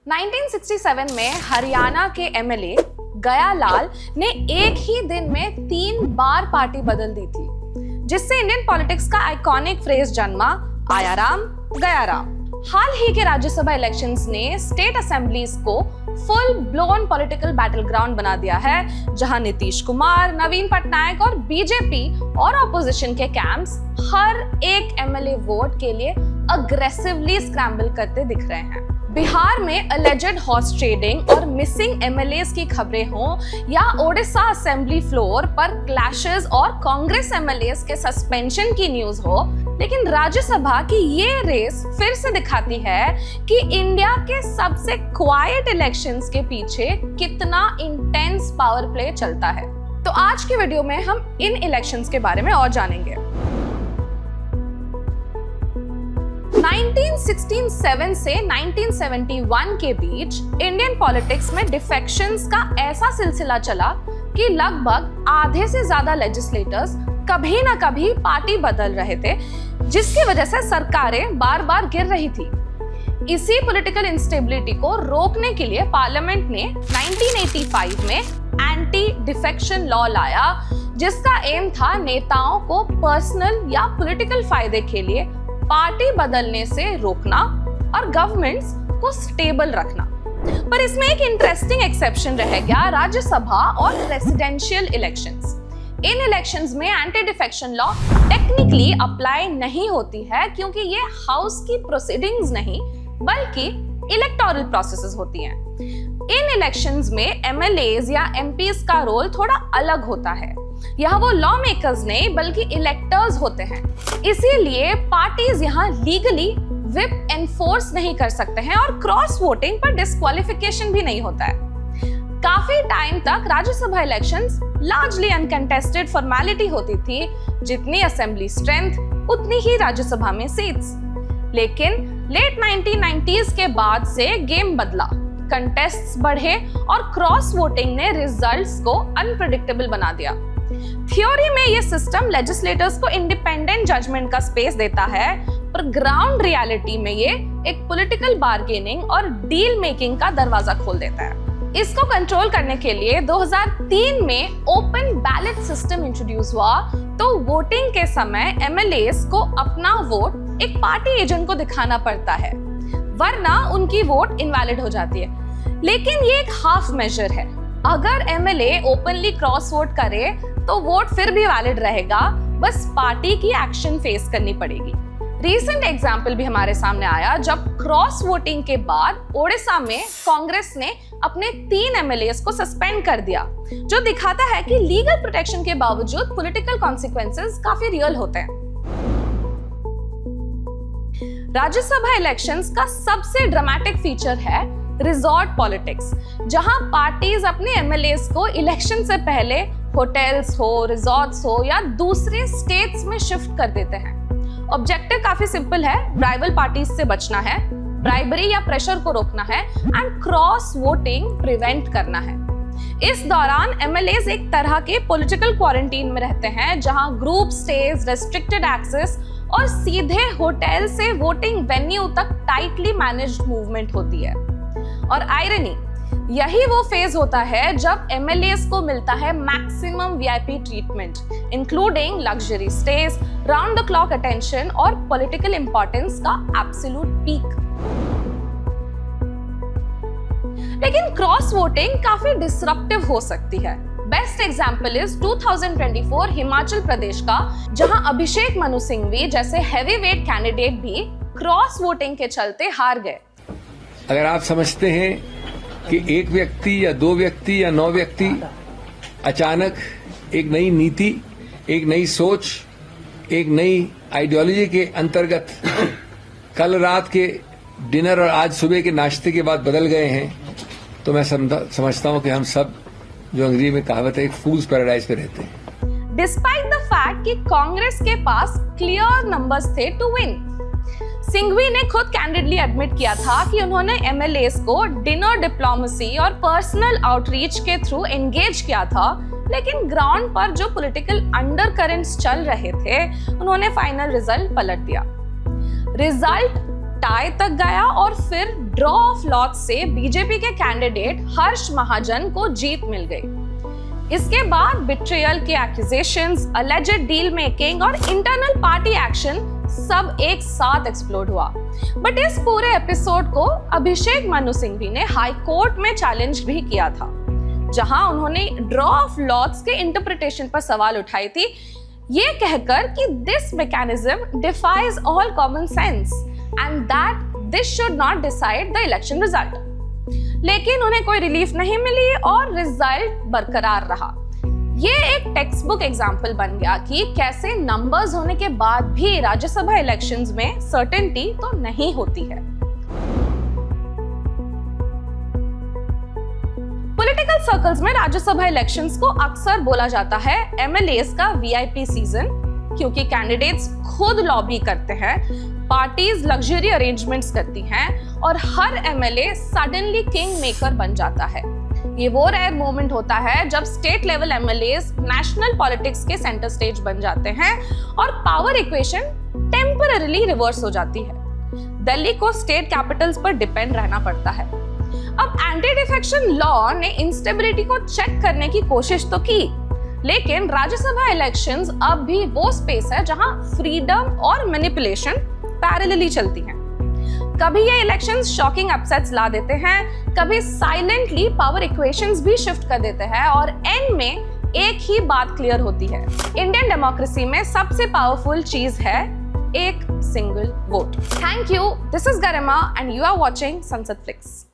1967 में हरियाणा के एमएलए गयालाल ने एक ही दिन में 3 बार पार्टी बदल दी थी, जिससे इंडियन पॉलिटिक्स का आइकॉनिक फ्रेज जन्मा, आया राम गया राम। हाल ही के राज्यसभा इलेक्शंस ने स्टेट असेंबलीज को full blown political battle ground बना दिया है, जहां नीतीश कुमार, नवीन पटनायक और बीजेपी और ऑपोजिशन के कैंप्स हर एक एमएलए वोट के लिए अग्रेसिवली स्क्रैम्बल करते दिख रहे हैं। बिहार में अलेजेड हॉर्स ट्रेडिंग और मिसिंग एमएलएस की खबरें हों या ओडिशा असेंबली फ्लोर पर क्लैशेस और कांग्रेस एमएलएस के सस्पेंशन की न्यूज हो, लेकिन राज्यसभा की ये रेस फिर से दिखाती है कि इंडिया के सबसे क्वाइट इलेक्शंस के पीछे कितना इंटेंस पावर प्ले चलता है। तो आज की वीडियो में हम इन इलेक्शंस के बारे में और जानेंगे। 1967 से 1971 के बीच इंडियन पॉलिटिक्स में डिफेक्शंस का ऐसा सिलसिला चला कि लगभग आधे से ज्यादा लेजिस्लेटर्स कभी ना कभी पार्टी बदल रहे थे, जिसकी वजह से सरकारें बार बार गिर रही थी। इसी पॉलिटिकल इंस्टेबिलिटी को रोकने के लिए पार्लियामेंट ने 1985 में एंटी डिफेक्शन लॉ लाया, जिसका एम था नेताओं को पर्सनल या पॉलिटिकल फायदे के लिए पार्टी बदलने से रोकना और गवर्नमेंट्स को स्टेबल रखना। पर इसमें एक इंटरेस्टिंग एक्सेप्शन रह गया, राज्यसभा और प्रेसिडेंशियल इलेक्शंस। इन इलेक्शंस में anti defection law technically apply नहीं होती है, क्योंकि ये हाउस की प्रोसीडिंग्स नहीं बल्कि इलेक्टोरल प्रोसेसेस होती हैं। इन इलेक्शंस में एमएलएज या एमपीज का रोल थोड़ा अलग होता है। यहाँ वो लॉ मेकर्स नहीं बल्कि इलेक्टर्स होते हैं, इसीलिए पार्टीज यहाँ लीगली विप एनफोर्स नहीं कर सकते हैं और क्रॉस वोटिंग पर डिस्क्वालिफिकेशन भी नहीं होता है। काफी टाइम तक Rajya Sabha elections largely uncontested formality होती थी, जितनी असेंबली स्ट्रेंथ उतनी ही राज्यसभा में सीट्स। लेकिन लेट 1990s के बाद से गेम बदला, कंटेस्ट्स बढ़े और क्रॉस वोटिंग ने रिजल्ट्स को अनप्रेडिक्टेबल बना दिया। थ्योरी में ये सिस्टम लेजिस्लेटर्स को इंडिपेंडेंट जजमेंट का स्पेस देता है, पर ग्राउंड रियलिटी में ये एक पॉलिटिकल बार्गेनिंग और डील मेकिंग का दरवाजा खोल देता है। इसको कंट्रोल करने के लिए 2003 में ओपन बैलेट सिस्टम इंट्रोड्यूस हुआ, तो वोटिंग के समय एमएलएस को अपना वोट एक पार्टी एजेंट को दिखाना पड़ता है, वरना उनकी वोट इनवैलिड हो जाती है। लेकिन ये एक हाफ मेजर है। अगर एमएलए ओपनली क्रॉस वोट करे तो वोट फिर भी वैलिड रहेगा, बस पार्टी की एक्शन फेस करनी पड़ेगी। रीसेंट एग्जाम्पल भी हमारे सामने आया, जब क्रॉस वोटिंग के बाद ओडिशा में कांग्रेस ने अपने 3 एमएलएस को सस्पेंड कर दिया, जो दिखाता है कि लीगल प्रोटेक्शन के बावजूद पॉलिटिकल कॉन्सिक्वेंसेस काफी रियल होते हैं। राज्यसभा इलेक्शंस का सबसे ड्रामेटिक फीचर है रिजॉर्ट पॉलिटिक्स, जहां पार्टीज अपने एमएलएस को इलेक्शन से पहले होटल्स हो, रिजॉर्ट्स हो या दूसरे स्टेट्स में शिफ्ट कर देते हैं। ऑब्जेक्टिव काफी सिंपल है, राइवल पार्टीज से बचना है, ब्राइबरी या प्रेशर को रोकना है एंड क्रॉस वोटिंग प्रिवेंट करना है। इस दौरान एमएलएस एक तरह के पॉलिटिकल क्वारंटीन में रहते हैं, जहां ग्रुप स्टेज, रेस्ट्रिक्टेड एक्सेस और सीधे होटल से वोटिंग वेन्यू तक टाइटली मैनेज्ड मूवमेंट होती है। और आयरनी, यही वो फेज होता है जब एमएलएस को मिलता है maximum VIP treatment, including luxury stage, round the clock attention और पॉलिटिकल इंपॉर्टेंस का एब्सोल्यूट पीक। लेकिन क्रॉस वोटिंग काफी डिसरप्टिव हो सकती है। Best example is 2024 Himachal Pradesh का, जहां अभिषेक मनु सिंघवी जैसे हैवीवेट कैंडिडेट भी क्रॉस वोटिंग के चलते हार गए। अगर आप समझते हैं कि एक व्यक्ति या 2 व्यक्ति या 9 व्यक्ति अचानक एक नई नीति, एक नई सोच, एक नई आइडियोलॉजी के अंतर्गत कल रात के डिनर और आज सुबह के नाश्ते के बाद बदल गए हैं, तो मैं समझता हूं कि हम सब, जो अंग्रेजी में कहावत है, एक फूल्स पैराडाइज पे रहते हैं। डिस्पाइट द फैक्ट कि कांग्रेस के पास क्लियर नंबर्स थे टू विन, सिंघवी ने खुद कैंडिडली एडमिट किया था कि उन्होंने एमएलएस को डिनर डिप्लोमेसी और पर्सनल आउटरीच के थ्रू एंगेज किया था, लेकिन ग्राउंड पर जो पॉलिटिकल अंडरकरेंट्स चल रहे थे, उन्होंने फाइनल रिजल्ट पलट दिया। रिजल्ट टाई तक गया और फिर ड्रॉ ऑफ लॉट से बीजेपी के कैंडिडेट हर्ष महाजन को जीत मिल गई। इसके बाद बिट्रेयल के एक्यूजेशंस, अलेजेड डील मेकिंग और इंटरनल पार्टी एक्शन सब एक साथ एक्सप्लोड हुआ। बट इस पूरे एपिसोड को अभिषेक मनु सिंघवी ने हाई कोर्ट में चैलेंज भी किया था, जहां उन्होंने ड्रॉ ऑफ लॉट्स के इंटरप्रिटेशन पर सवाल उठाई थी, ये कहकर कि this mechanism defies all common sense and that this should not decide the election result. लेकिन उन्हें कोई रिलीफ नहीं मिली और रिजल्ट बरकरार रहा। ये एक टेक्स्ट बुक एग्जाम्पल बन गया कि कैसे नंबर्स होने के बाद भी राज्यसभा इलेक्शंस में सर्टेनिटी तो नहीं होती है। पॉलिटिकल सर्कल्स में राज्यसभा इलेक्शंस को अक्सर बोला जाता है एमएलएस का वीआईपी सीजन, क्योंकि कैंडिडेट्स खुद लॉबी करते हैं, पार्टीज लग्जरी अरेंजमेंट्स करती हैं और हर एमएलए सडनली किंग मेकर बन जाता है। ये वो रेयर मोमेंट होता है जब state level MLAs national politics के सेंटर स्टेज बन जाते हैं और पावर इक्वेशन टेम्पररीली रिवर्स हो जाती है। दिल्ली को स्टेट कैपिटल्स पर डिपेंड रहना पड़ता है। अब एंटी डिफेक्शन लॉ ने इंस्टेबिलिटी को चेक करने की कोशिश तो की, लेकिन राज्यसभा इलेक्शंस अब भी वो स्पेस है जहां फ्रीडम और मैनिपुलेशन पैरेलली चलती हैं। कभी ये इलेक्शंस शॉकिंग अपसेट्स ला देते हैं, कभी साइलेंटली पावर इक्वेशंस भी शिफ्ट कर देते हैं और एंड में एक ही बात क्लियर होती है, इंडियन डेमोक्रेसी में सबसे पावरफुल चीज है एक single vote. Thank you, this is Garima and you are watching Sunset flix.